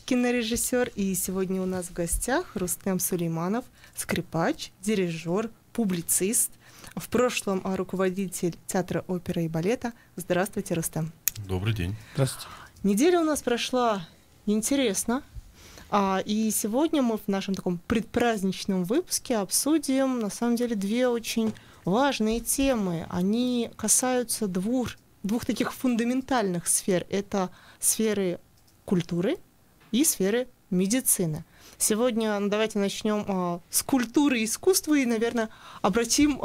кинорежиссер. И сегодня у нас в гостях Рустем Сулейманов, скрипач, дирижер, публицист, в прошлом руководитель театра оперы и балета. Здравствуйте, Рустем. Добрый день. Здравствуйте. Неделя у нас прошла интересно. И сегодня мы в нашем таком предпраздничном выпуске обсудим, на самом деле, две очень важные темы. Они касаются двух таких фундаментальных сфер. Это сферы культуры и сферы медицины. Сегодня давайте начнем с культуры и искусства и, наверное, обратим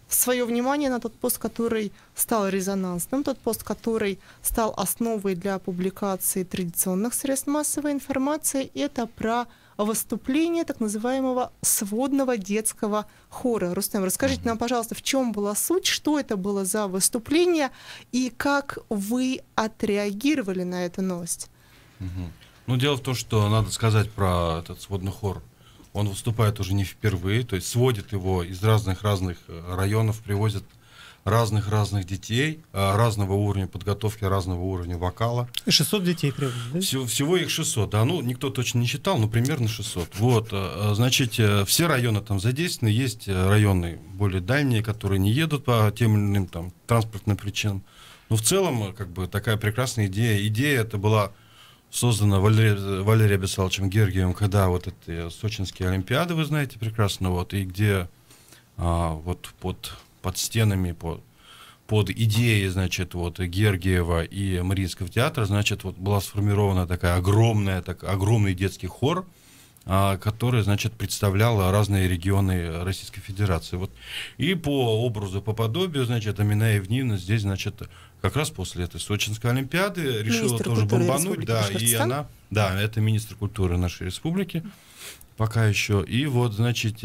свое внимание на тот пост, который стал резонансным, тот пост, который стал основой для публикации традиционных средств массовой информации. Это про выступление так называемого сводного детского хора. Рустем, расскажите нам, пожалуйста, в чем была суть, что это было за выступление и как вы отреагировали на эту новость? Ну, дело в том, что надо сказать про этот сводный хор. Он выступает уже не впервые, то есть сводит его из разных районов, привозят разных детей, разного уровня подготовки, разного уровня вокала. 600 детей привозят, да? Всего их 600, да, ну, никто точно не считал, но примерно 600. Вот, значит, все районы там задействованы, есть районы более дальние, которые не едут по тем или иным там транспортным причинам. Но в целом, как бы, такая прекрасная идея. Идея эта была создана Валерием Абисаловичем Гергиевым, когда вот эти сочинские олимпиады, вы знаете прекрасно, вот, и где вот под стенами, под идеей, значит, вот, Гергиева и Мариинского театра, значит, вот была сформирована такая огромный детский хор, который, значит, представлял разные регионы Российской Федерации. Вот. И по образу, по подобию, значит, Амина Евгеньевна здесь, значит, как раз после этой Сочинской олимпиады решила тоже бомбануть. Да, и она, да, это министр культуры нашей республики пока еще. И вот, значит,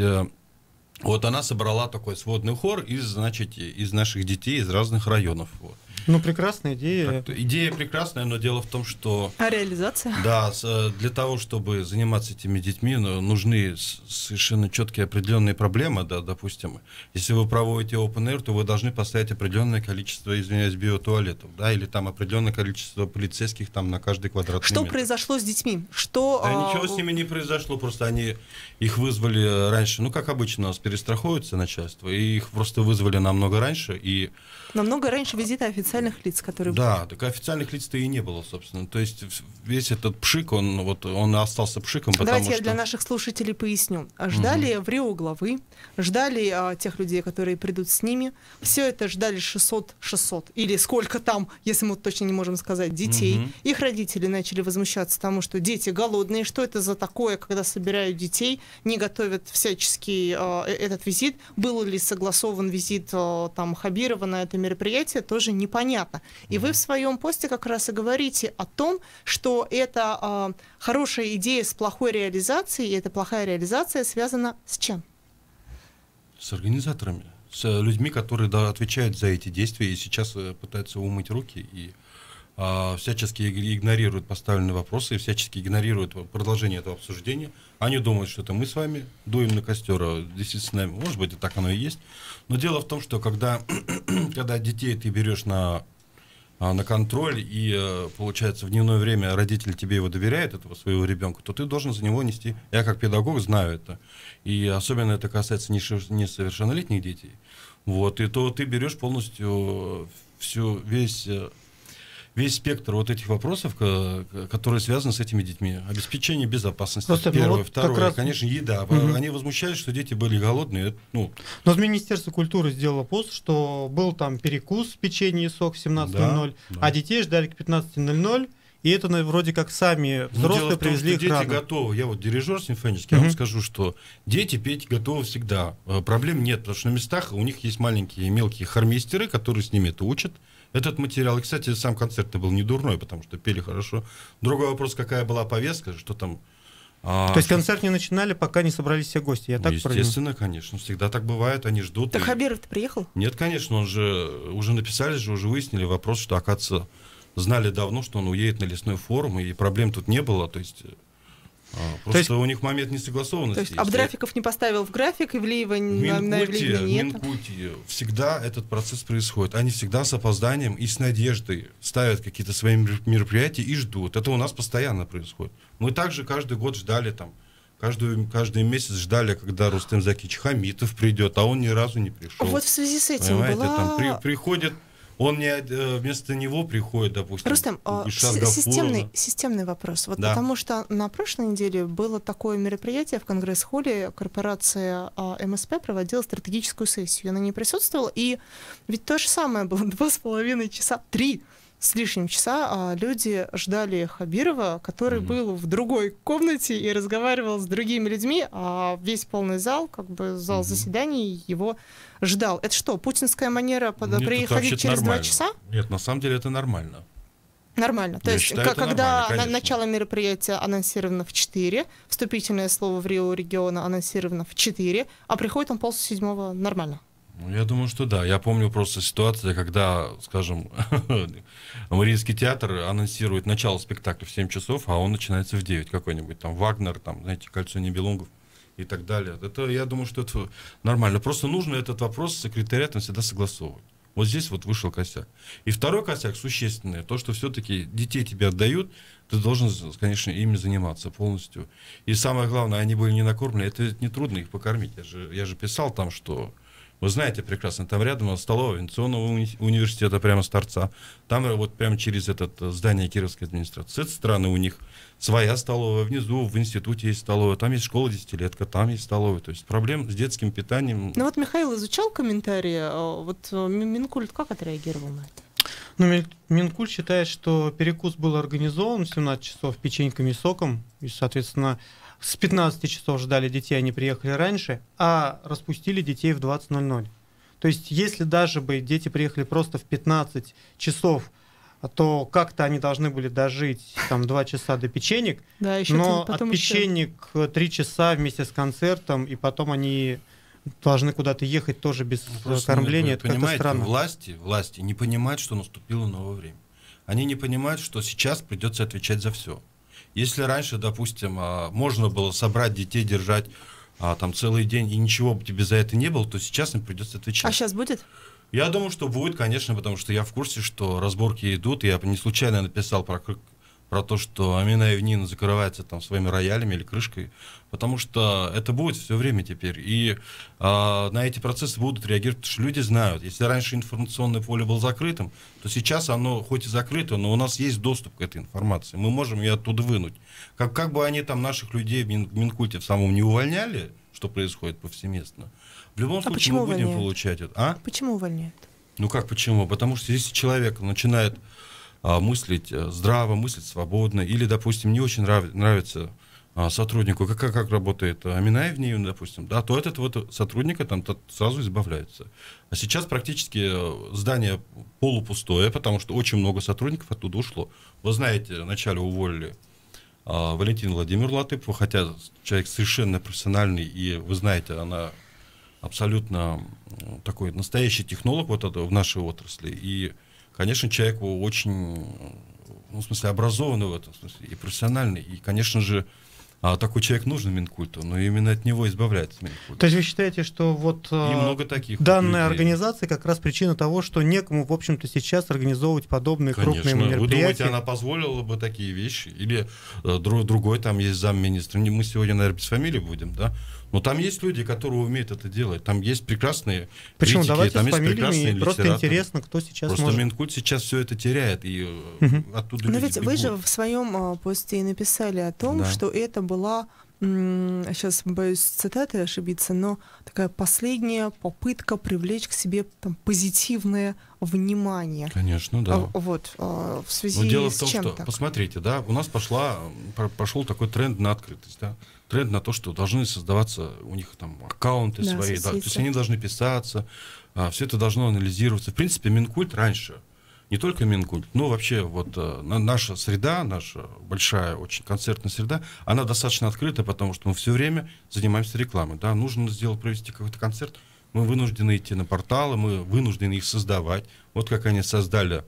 вот она собрала такой сводный хор из наших детей из разных районов. Вот. Ну, прекрасная идея. Идея прекрасная, но дело в том, что... А реализация? Да, для того, чтобы заниматься этими детьми, нужны совершенно четкие определенные проблемы. Да, допустим, если вы проводите open air, то вы должны поставить определенное количество, извиняюсь, биотуалетов, да, или там определенное количество полицейских там на каждый квадратный метр. Что произошло с детьми? Да, ничего с ними не произошло, просто их вызвали раньше. Ну, как обычно, у нас перестраховывается начальство, и их просто вызвали намного раньше, и... Намного раньше визита официальных лиц, которые... Да, так официальных лиц-то и не было, собственно. То есть весь этот пшик, он остался пшиком, потому Давайте что... я для наших слушателей поясню. Ждали в Рио главы, ждали тех людей, которые придут с ними. Все это ждали 600 или сколько там, если мы точно не можем сказать, детей. Их родители начали возмущаться тому, что дети голодные, что это за такое, когда собирают детей, не готовят всячески этот визит. Был ли согласован визит там Хабирова на это мероприятие, тоже непонятно. И вы в своем посте как раз и говорите о том, что это хорошая идея с плохой реализацией, и эта плохая реализация связана с чем? С организаторами, с людьми, которые отвечают за эти действия и сейчас пытаются умыть руки и всячески игнорируют поставленные вопросы и всячески игнорируют продолжение этого обсуждения. Они думают, что это мы с вами дуем на костер, действительно, может быть, и так оно и есть. Но дело в том, что когда детей ты берешь на контроль, и, получается, в дневное время родитель тебе его доверяет, этого своего ребенка, то ты должен за него нести, я как педагог знаю это, и особенно это касается несовершеннолетних детей, вот, и то ты берешь полностью весь спектр вот этих вопросов, которые связаны с этими детьми. Обеспечение безопасности, просто, первое, второе, конечно, еда. Они возмущались, что дети были голодные. Ну. Но Министерство культуры сделало пост, что был там перекус, печенье и сок в 17:00, а детей ждали к 15:00. И это вроде как сами взрослые привезли их рано. Дети готовы. Я вот дирижер симфонический, я вам скажу, что дети петь готовы всегда. Проблем нет, потому что на местах у них есть маленькие мелкие хормейстеры, которые с ними это учат. Этот материал, и, кстати, сам концерт был не дурной, потому что пели хорошо. Другой вопрос, какая была повестка, что там... То есть концерт не начинали, пока не собрались все гости, я так понимаю? Естественно, конечно, всегда так бывает, они ждут. Так Хабиров-то приехал? Нет, конечно, он же, уже написали же, уже выяснили вопрос, что, оказывается, знали давно, что он уедет на лесной форум, и проблем тут не было, то есть Просто у них момент несогласованности. То есть Абдрафиков не поставил в график, Ивлеева на Ивлееве нет? В Минкульте всегда этот процесс происходит. Они всегда с опозданием и с надеждой ставят какие-то свои мероприятия и ждут. Это у нас постоянно происходит. Мы также каждый год ждали, там, каждый месяц ждали, когда Рустем Закич Хамитов придет, а он ни разу не пришел. Вот в связи с этим была... приходит... Он вместо него приходит, допустим, Рустем, системный вопрос. Вот да. Потому что на прошлой неделе было такое мероприятие в Конгресс-холле, корпорация МСП проводила стратегическую сессию. Я на ней присутствовала, и ведь то же самое было 2,5 часа, 3 с лишним часа люди ждали Хабирова, который был в другой комнате и разговаривал с другими людьми, а весь полный зал, как бы зал заседаний, его ждал. Это что, путинская манера приходить через нормально. 2 часа? Нет, на самом деле это нормально. Нормально. То есть, когда начало мероприятия анонсировано в 4, вступительное слово в Рио региона анонсировано в 4, а приходит он 6:30 нормально. Я думаю, что да. Я помню просто ситуацию, когда, скажем, Мариинский театр анонсирует начало спектакля в 7 часов, а он начинается в 9 какой-нибудь. Там Вагнер, там, знаете, «Кольцо Нибелунгов» и так далее. Это, я думаю, что это нормально. Просто нужно этот вопрос с секретариатом всегда согласовывать. Вот здесь вот вышел косяк. И второй косяк существенный. То, что все-таки детей тебе отдают, ты должен, конечно, ими заниматься полностью. И самое главное, они были не накормлены. Это нетрудно их покормить. Я же писал там, что... Вы знаете прекрасно, там рядом столовая авиационного университета, прямо с торца. Там вот прямо через это здание Кировской администрации. С этой стороны у них своя столовая, внизу в институте есть столовая, там есть школа десятилетка, там есть столовая. То есть проблем с детским питанием... Ну вот Михаил изучал комментарии, вот Минкульт как отреагировал на это? Ну, Минкульт считает, что перекус был организован в 17 часов печеньками и соком, и, соответственно, с 15 часов ждали детей, они приехали раньше, а распустили детей в 20:00. То есть, если даже бы дети приехали просто в 15 часов, то как-то они должны были дожить там 2 часа до печенек, да, еще но от печенек 3 часа вместе с концертом, и потом они должны куда-то ехать тоже без кормления. Это как-то странно. Власти не понимают, что наступило новое время. Они не понимают, что сейчас придется отвечать за все. Если раньше, допустим, можно было собрать детей, держать там целый день, и ничего бы тебе за это не было, то сейчас им придется отвечать. А сейчас будет? Я думаю, что будет, конечно, потому что я в курсе, что разборки идут. Я не случайно написал про то, что Амина Евнина закрывается там своими роялями или крышкой, потому что это будет все время теперь. И на эти процессы будут реагировать, потому что люди знают. Если раньше информационное поле было закрытым, то сейчас оно хоть и закрыто, но у нас есть доступ к этой информации. Мы можем ее оттуда вынуть. Как бы они там наших людей в Минкульте в самом не увольняли, что происходит повсеместно, в любом случае мы будем получать это. Почему увольняют? Ну как почему? Потому что если человек начинает мыслить здраво, мыслить свободно, или, допустим, не очень нравится сотруднику, как работает Амина Евнина, допустим, да, то этот вот сотрудника там сразу избавляется. А сейчас практически здание полупустое, потому что очень много сотрудников оттуда ушло. Вы знаете, вначале уволили Валентину Владимировну Латыпову, хотя человек совершенно профессиональный, и вы знаете, она абсолютно такой настоящий технолог вот это в нашей отрасли, и конечно, человек очень, ну, в смысле, образованный в этом смысле, и профессиональный. И, конечно же, такой человек нужен Минкульту, но именно от него избавляется Минкульт. То есть вы считаете, что вот много таких данная организация как раз причина того, что некому, в общем-то, сейчас организовывать подобные крупные мероприятия? Вы думаете, она позволила бы такие вещи? Или другой там есть замминистра? Мы сегодня, наверное, без фамилии будем, да? Но там есть люди, которые умеют это делать. Там есть прекрасные Причем критики, давайте там с есть прекрасные просто литераторы. Интересно, кто сейчас просто может... Минкульт сейчас все это теряет, и оттуда Но люди ведь вы же в своем посте и написали о том, что это была, сейчас боюсь цитаты ошибиться, но такая последняя попытка привлечь к себе там позитивное внимание. Конечно, да. Вот, в связи но дело с в том, чем что, так? посмотрите, да, у нас пошел такой тренд на открытость, да, тренд на то, что должны создаваться у них там аккаунты свои, да, то есть они должны писаться, все это должно анализироваться. В принципе, Минкульт раньше, не только Минкульт, но вообще вот наша среда, наша большая очень концертная среда, она достаточно открыта, потому что мы все время занимаемся рекламой, да, нужно провести какой-то концерт, мы вынуждены идти на порталы, мы вынуждены их создавать. Вот как они создали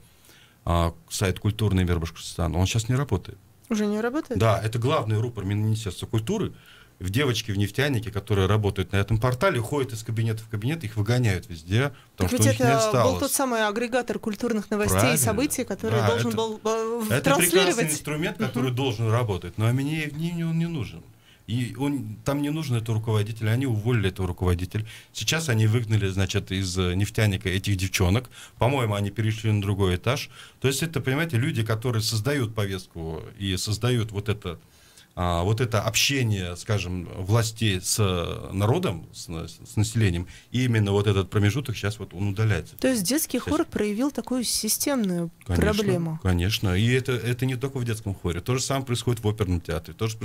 сайт «Культурный мир Башкортостана», он сейчас не работает. Уже не работает? Да, это главный рупор Министерства культуры. В девочки, в нефтяники, которые работают на этом портале, ходят из кабинета в кабинет, их выгоняют везде, потому Так что у ведь них не это осталось. был тот самый агрегатор культурных новостей Правильно. и событий, который Да, должен это- был Это прекрасный транслировать. инструмент, который должен работать, но мне он не нужен. И там не нужен этот руководитель, они уволили этого руководителя. Сейчас они выгнали, значит, из нефтяника этих девчонок. По-моему, они перешли на другой этаж. То есть это, понимаете, люди, которые создают повестку и создают вот это общение, скажем, властей с народом, с населением, и именно вот этот промежуток сейчас вот он удаляется. То есть детский хор проявил такую системную проблему. Конечно. И это не только в детском хоре. То же самое происходит в оперном театре. То же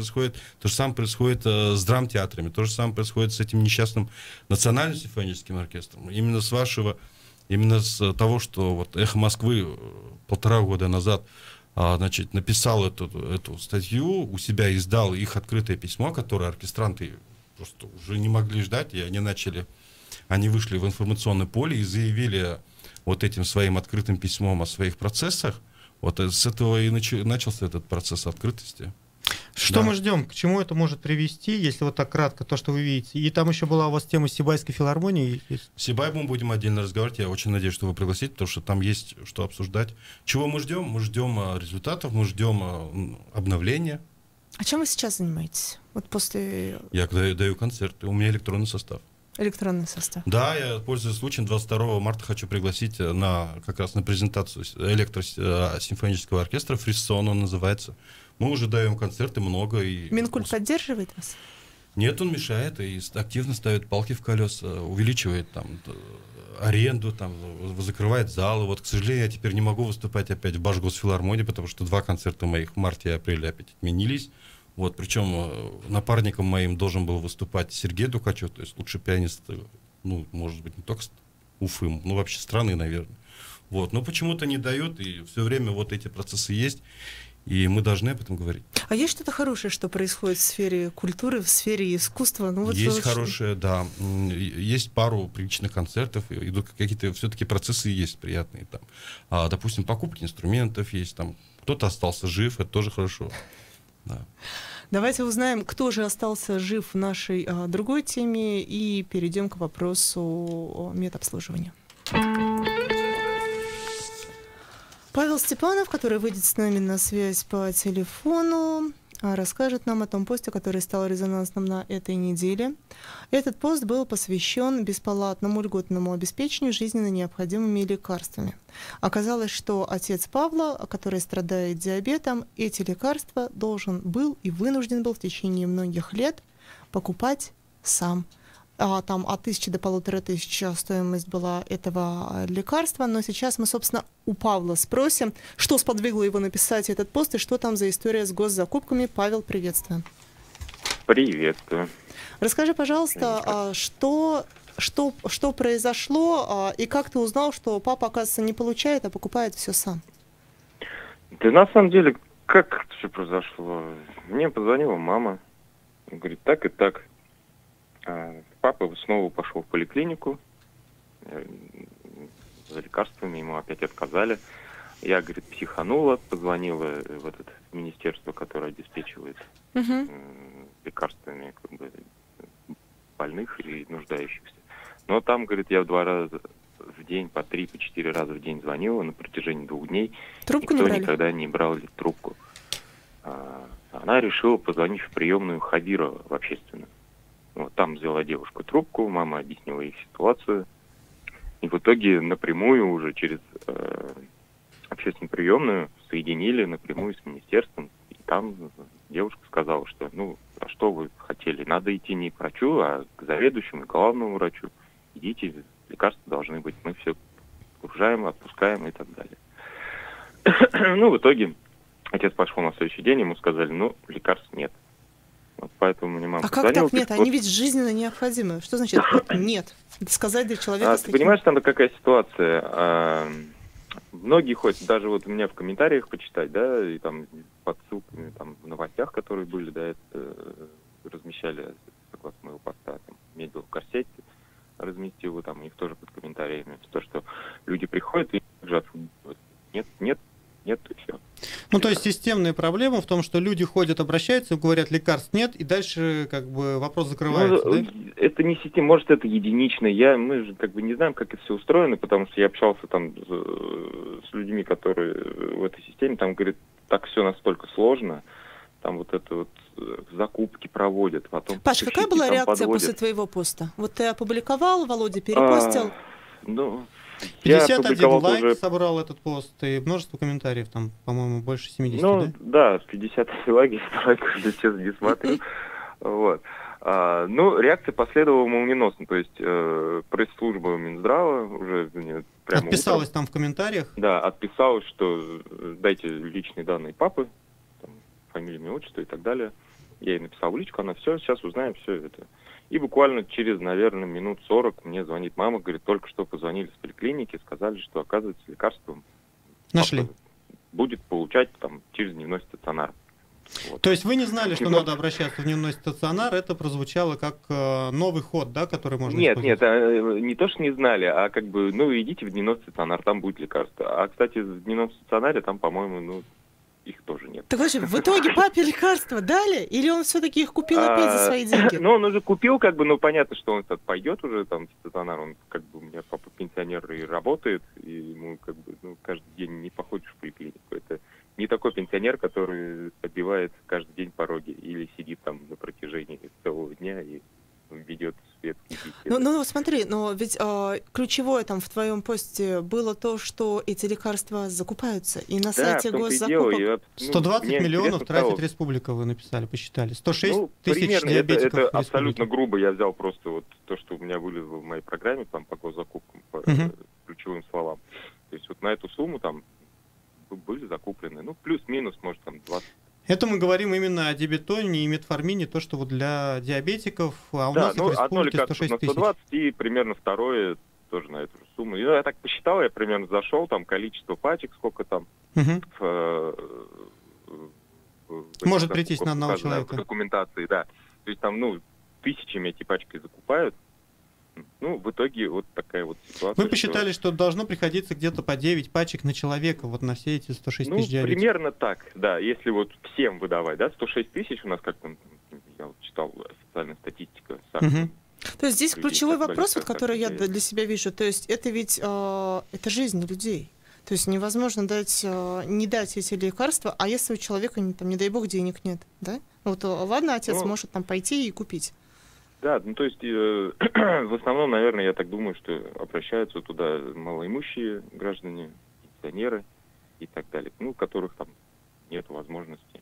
самое происходит с драмтеатрами. То же самое происходит с этим несчастным национальным симфоническим оркестром. Именно с того, что вот «Эхо Москвы» 1,5 года назад значит, написал эту статью, у себя издал их открытое письмо, которое оркестранты просто уже не могли ждать, и они вышли в информационное поле и заявили вот этим своим открытым письмом о своих процессах. Вот с этого и начался этот процесс открытости. Что Да. мы ждем? К чему это может привести, если вот так кратко, то, что вы видите? И там еще была у вас тема Сибайской филармонии. С Сибайбом будем отдельно разговаривать. Я очень надеюсь, что вы пригласите, потому что там есть что обсуждать. Чего мы ждем? Мы ждем результатов, мы ждем обновления. А чем вы сейчас занимаетесь? Вот после Я даю концерты, у меня электронный состав. электронный состав. Да, я, пользуясь случаем, 22 марта хочу пригласить как раз на презентацию электросимфонического оркестра «Фриссон» он называется. Мы уже даем концерты много. Минкульт поддерживает вас? Нет, он мешает и активно ставит палки в колеса, увеличивает там аренду, там, закрывает залы. Вот, к сожалению, я теперь не могу выступать опять в Башгосфилармонии, потому что 2 концерта моих в марте и апреле опять отменились. Вот, причем напарником моим должен был выступать Сергей Дукачев, то есть лучший пианист, ну, может быть, не только Уфы, ну, вообще страны, наверное. Вот, но почему-то не дают, и все время вот эти процессы есть, и мы должны об этом говорить. А есть что-то хорошее, что происходит в сфере культуры, в сфере искусства? Ну, вот Есть хорошее, да. Есть пару приличных концертов, идут какие-то все-таки процессы есть приятные там. Допустим, покупки инструментов есть, там кто-то остался жив, это тоже хорошо. Да. Давайте узнаем, кто же остался жив в нашей другой теме, и перейдем к вопросу медобслуживания. Павел Степанов, который выйдет с нами на связь по телефону, расскажет нам о том посте, который стал резонансным на этой неделе. Этот пост был посвящен бесплатному льготному обеспечению жизненно необходимыми лекарствами. Оказалось, что отец Павла, который страдает диабетом, эти лекарства должен был и вынужден был в течение многих лет покупать сам. Там от 1000 до 1500 стоимость была этого лекарства, но сейчас мы, собственно, у Павла спросим, что сподвигло его написать этот пост и что там за история с госзакупками. Павел, приветствую. Приветствую. Расскажи, пожалуйста, что произошло и как ты узнал, что папа, оказывается, не получает, а покупает все сам? Да на самом деле, как это все произошло? Мне позвонила мама, говорит, так и так. Папа снова пошел в поликлинику, за лекарствами ему опять отказали. Я, говорит, психанула, позвонила в это министерство, которое обеспечивает лекарствами как бы, больных и нуждающихся. Но там, говорит, я в 2 раза в день, по 3, по 4 раза в день звонила на протяжении 2 дней. Трубку Никто не брали? никогда не брал трубку. Она решила позвонить в приемную Хабирова в общественную. Вот, там взяла девушка трубку, мама объяснила их ситуацию. И в итоге напрямую уже через общественную приемную соединили напрямую с министерством. И там девушка сказала, что, ну, а что вы хотели? Надо идти не к врачу, а к заведующему, к главному врачу. Идите, лекарства должны быть. Мы все отгружаем, отпускаем и так далее. Ну, в итоге отец пошел на следующий день, ему сказали, ну, лекарств нет. Вот поэтому мне мама как позвонила, так нет? вот, Они ведь жизненно необходимы. Что значит нет? Сказать для человека... ты понимаешь, там какая ситуация? Многие ходят, даже вот у меня в комментариях почитать, да, и там под ссылками там, в новостях, которые были, да, это размещали, согласно моего поста, там, медиа в корсете, разместил его там, у них тоже под комментариями, то, что люди приходят и лежат, нет, и все. Ну, то есть системная проблема в том, что люди ходят, обращаются, говорят, лекарств нет, и дальше как бы вопрос закрывается, Ну, да? это не система, может, это единичное. Мы же как бы не знаем, как это все устроено, потому что я общался там с людьми, которые в этой системе, там, говорят, так все настолько сложно, там вот это вот закупки проводят, потом... Паш, какая поставщики была там реакция подводят. после твоего поста? Вот ты опубликовал, Володя перепостил. Ну, я 51 опубликовал лайк уже... собрал этот пост, и множество комментариев, там, по-моему, больше 70, Ну, да? да, 50 лайков, если честно, не смотрю. Вот. Ну, реакция последовала молниеносно, то есть пресс-служба Минздрава уже прямо Отписалась утром, там в комментариях. да, отписалась, что дайте личные данные папы, там, фамилия, имя, отчество и так далее. Я ей написал в личку, она все, сейчас узнаем все это. И буквально через, наверное, минут 40 мне звонит мама, говорит, только что позвонили с поликлиники, сказали, что, оказывается, лекарство Нашли. папа будет получать там через дневной стационар. Вот. То есть вы не знали, что Немного. надо обращаться в дневной стационар, это прозвучало как новый ход, да, который можно Нет, использовать? не то, что не знали, а как бы, ну, идите в дневной стационар, там будет лекарство. А, кстати, в дневном стационаре там, по-моему, ну, их тоже нет. Так подожди, в итоге папе лекарства дали? Или он все-таки их купил опять за свои деньги? Ну, он уже купил, как бы, ну, понятно, что он пойдет уже там в стационар, он, как бы, у меня папа пенсионер и работает, и ему, как бы, ну, каждый день не походишь в поликлинику. Это не такой пенсионер, который оббивает каждый день пороги или сидит там на протяжении целого дня и ведет светские беседы. Ну, смотри, но ведь ключевое там в твоем посте было то, что эти лекарства закупаются. И на Да, сайте в том-то и дело. госзакупок... 120 мне миллионов интересно тратит стало. республика, вы написали, посчитали. 106 Ну, тысяч примерно, диабетиков это в республике. абсолютно грубо. Я взял просто вот то, что у меня вылезло в моей программе, там, по госзакупкам, по ключевым словам. То есть вот на эту сумму там были закуплены, ну, плюс-минус, может, там, 20. Это мы говорим именно о дибетоне и метформине, то, что вот для диабетиков, а у Да, нас их ну, в одно республике лекарство 106 на тысяч. 120 и примерно второе тоже на эту же сумму. И, ну, я так посчитал, я примерно зашел, там, количество пачек, сколько там Мгм. в Может этих прийтись на одного указано человека. в документации, да. То есть там, ну, тысячами эти пачки закупают. Ну, в итоге вот такая вот ситуация. Мы посчитали, что должно приходиться где-то по 9 пачек на человека, вот на все эти 106 тысяч диабетиков. Примерно так, да. Если вот всем выдавать, да, 106 тысяч у нас, как там, я вот читал официальная статистика. Мгм. То есть здесь людей, ключевой которые вопрос, вот, болеют, который я как для себя вижу, то есть это ведь это жизнь людей. То есть невозможно не дать эти лекарства, а если у человека, там, не дай бог, денег нет, да? Вот ладно, отец Ну, может там пойти и купить. Да, ну то есть в основном, наверное, я так думаю, что обращаются туда малоимущие граждане, пенсионеры и так далее, ну, у которых там нет возможности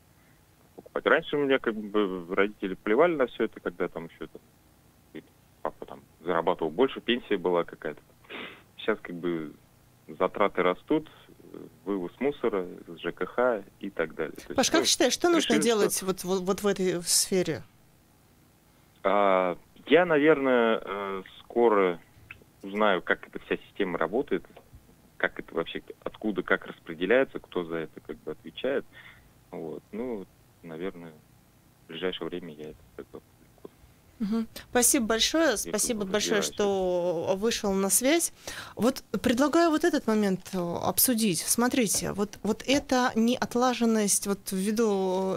покупать. Раньше у меня как бы родители плевали на все это, когда там еще папа там зарабатывал больше, пенсия была какая-то. Сейчас как бы затраты растут, вывоз мусора, ЖКХ и так далее. То есть, Паш, как считаешь, что нужно решили, делать вот в этой сфере? Я, наверное, скоро узнаю, как эта вся система работает, как это вообще, откуда, как распределяется, кто за это как бы отвечает. Вот. Ну, наверное, в ближайшее время я это как бы Угу. Спасибо большое, что вышел на связь. Вот предлагаю вот этот момент обсудить. Смотрите, вот эта неотлаженность, вот ввиду,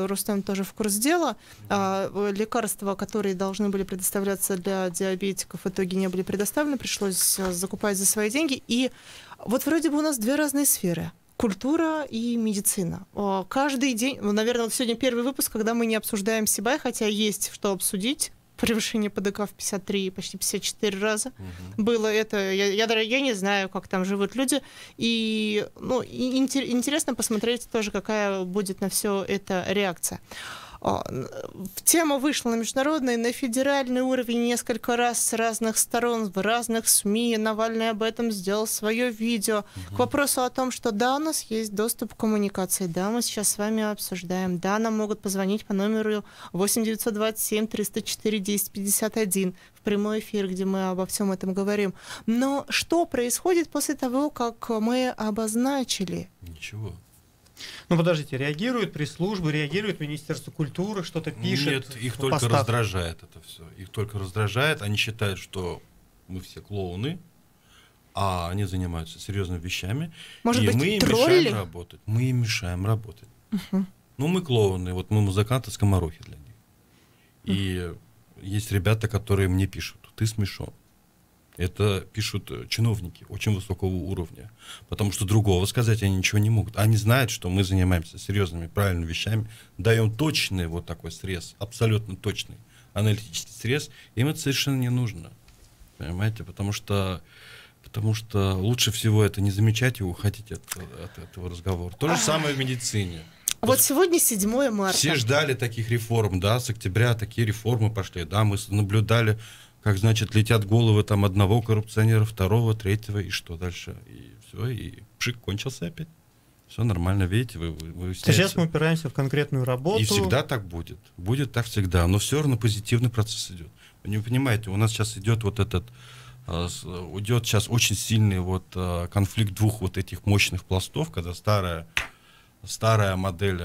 Рустам тоже в курс дела, лекарства, которые должны были предоставляться для диабетиков, в итоге не были предоставлены, пришлось закупать за свои деньги. И вот вроде бы у нас две разные сферы. Культура и медицина. Каждый день, наверное, вот сегодня первый выпуск, когда мы не обсуждаем себя, хотя есть что обсудить. Превышение ПДК в 53, почти 54 раза было это. Я не знаю, как там живут люди. И, ну, интересно посмотреть тоже, какая будет на все это реакция. Тема вышла на международный, на федеральный уровень несколько раз с разных сторон, в разных СМИ. Навальный об этом сделал свое видео. К вопросу о том, что да, у нас есть доступ к коммуникации, да, мы сейчас с вами обсуждаем, да, нам могут позвонить по номеру 8-927-304-1051 в прямой эфир, где мы обо всем этом говорим. Но что происходит после того, как мы обозначили? Ничего. Ну, подождите, реагирует пресс-служба, реагирует Министерство культуры, что-то пишет. Нет, их в только постах. раздражает это все. Их только раздражает. Они считают, что мы все клоуны. а они занимаются серьезными вещами. Может и быть, мы им тролли? мешаем работать. Мы им мешаем работать. Мгм. Ну, мы клоуны, вот мы музыканты, скоморохи для них. И есть ребята, которые мне пишут: ты смешон. Это пишут чиновники очень высокого уровня, потому что другого сказать они ничего не могут. Они знают, что мы занимаемся серьезными, правильными вещами, даем точный вот такой срез, абсолютно точный аналитический срез, им это совершенно не нужно. Понимаете? Потому что лучше всего это не замечать и уходить от этого разговора. То же самое в медицине. Вот сегодня 7 марта. Все ждали таких реформ, да, с октября такие реформы пошли, да, мы наблюдали, как, значит, летят головы там одного коррупционера, второго, третьего, и что дальше? И все, и пшик, кончился опять. Все нормально, видите, вы Сейчас мы упираемся в конкретную работу. И всегда так будет. Будет так всегда. Но все равно позитивный процесс идет. Вы не понимаете, у нас сейчас идет вот этот, идет сейчас очень сильный вот конфликт двух вот этих мощных пластов, когда старая модель,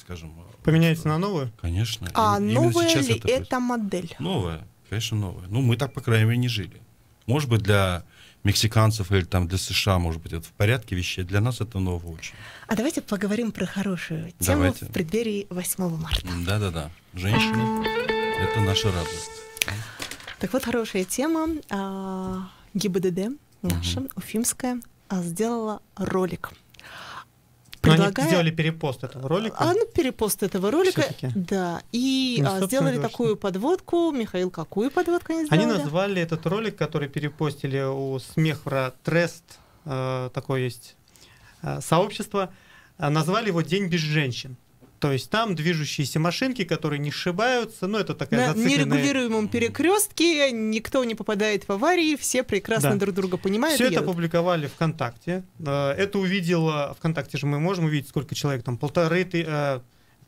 скажем... Поменяется на новую? Конечно. А Именно новая сейчас ли это это модель? Новая, конечно, новая. Ну, мы так, по крайней мере, не жили. Может быть, для мексиканцев или там для США, может быть, это в порядке вещей. Для нас это ново очень. А давайте поговорим про хорошую тему Давайте. в преддверии 8 марта. Да-да-да. Женщины — это наша радость. Так вот, хорошая тема. ГИБДД наша, уфимская, сделала ролик. Но они сделали перепост этого ролика. Перепост этого ролика, Всё-таки. да. И собственно, сделали точно. такую подводку. Михаил, какую подводку они сделали? Они назвали этот ролик, который перепостили у Смехвра Трест, такое есть сообщество, назвали его «День без женщин». То есть там движущиеся машинки, которые не сшибаются, ну это такая На зацикленная... нерегулируемом перекрестке никто не попадает в аварии, все прекрасно Да. друг друга понимают. Все и это едут. опубликовали ВКонтакте. Это увидело... ВКонтакте же мы можем увидеть, сколько человек там, почти Да.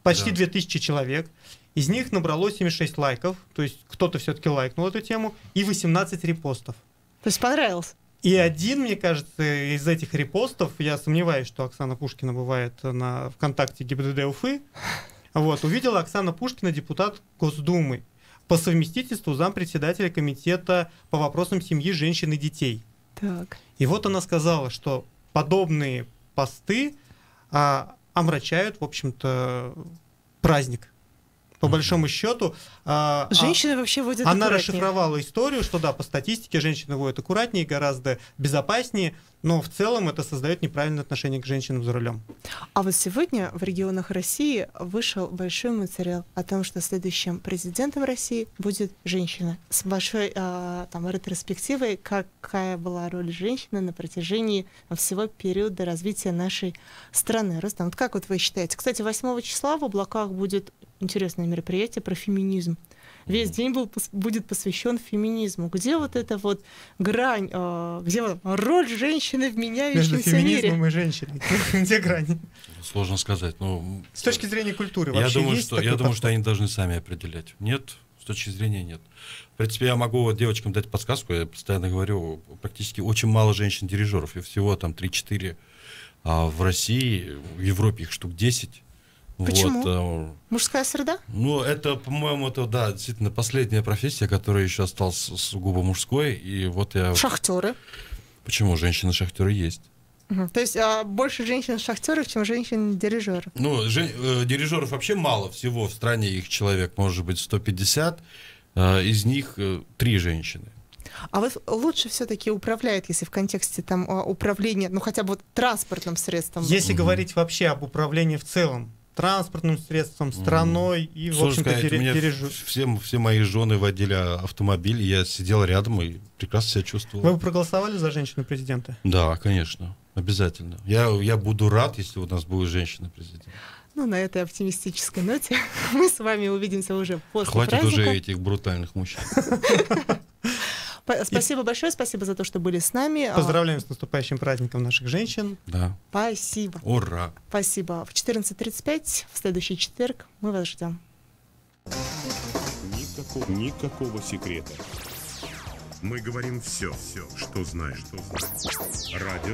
2000 человек. Из них набрало 76 лайков, то есть кто-то все-таки лайкнул эту тему, и 18 репостов. То есть понравилось? И один, мне кажется, из этих репостов, я сомневаюсь, что Оксана Пушкина бывает на ВКонтакте ГИБДД Уфы, вот, увидела Оксана Пушкина, депутат Госдумы, по совместительству зампредседателя комитета по вопросам семьи, женщин и детей. Так. И вот она сказала, что подобные посты омрачают, в общем-то, праздник. По большому счету, Женщины вообще водят она аккуратнее. расшифровала историю, что да, по статистике женщины водят аккуратнее, гораздо безопаснее, но в целом это создает неправильное отношение к женщинам за рулем. А вот сегодня в регионах России вышел большой материал о том, что следующим президентом России будет женщина. С большой там ретроспективой, какая была роль женщины на протяжении всего периода развития нашей страны. Рустам, вот как вот вы считаете? Кстати, 8 числа в облаках будет интересное мероприятие про феминизм. Весь день будет посвящен феминизму. Где вот эта вот грань, где вот роль женщины в Между меняющемся мире? феминизмом и женщиной. Где грань? Сложно сказать. Ну, С точки зрения культуры я вообще думаю, есть что, такой я думаю, подход? что они должны сами определять. Нет, с точки зрения нет. В принципе, я могу вот девочкам дать подсказку. Я постоянно говорю, практически очень мало женщин-дирижеров. И всего там 3-4 в России, в Европе их штук 10. Почему? Вот, Мужская среда? ну, это, по-моему, это, да, действительно последняя профессия, которая еще осталась сугубо мужской. И вот я... Шахтеры. Почему? Женщины-шахтеры есть. То есть больше женщин-шахтеров, чем женщин-дирижеров. Ну, дирижеров вообще мало всего в стране, их человек может быть 150, из них 3 женщины. А вот лучше все-таки управляет, если в контексте там управления, ну хотя бы вот транспортным средством. Если говорить вообще об управлении в целом, транспортным средством, страной и, в Сложно общем-то, сказать, у меня дирижер. все мои жены водили автомобиль, я сидел рядом и прекрасно себя чувствовал. Вы бы проголосовали за женщину-президента? Да, конечно, обязательно. Я буду рад, если у нас будет женщина-президент. Ну, на этой оптимистической ноте мы с вами увидимся уже после Хватит праздника. уже этих брутальных мужчин. Спасибо большое, спасибо за то, что были с нами. Поздравляем с наступающим праздником наших женщин. Да. Спасибо. Ура. Спасибо. В 14:35 в следующий четверг мы вас ждем. Никакого секрета. Мы говорим все, что знаешь. Радио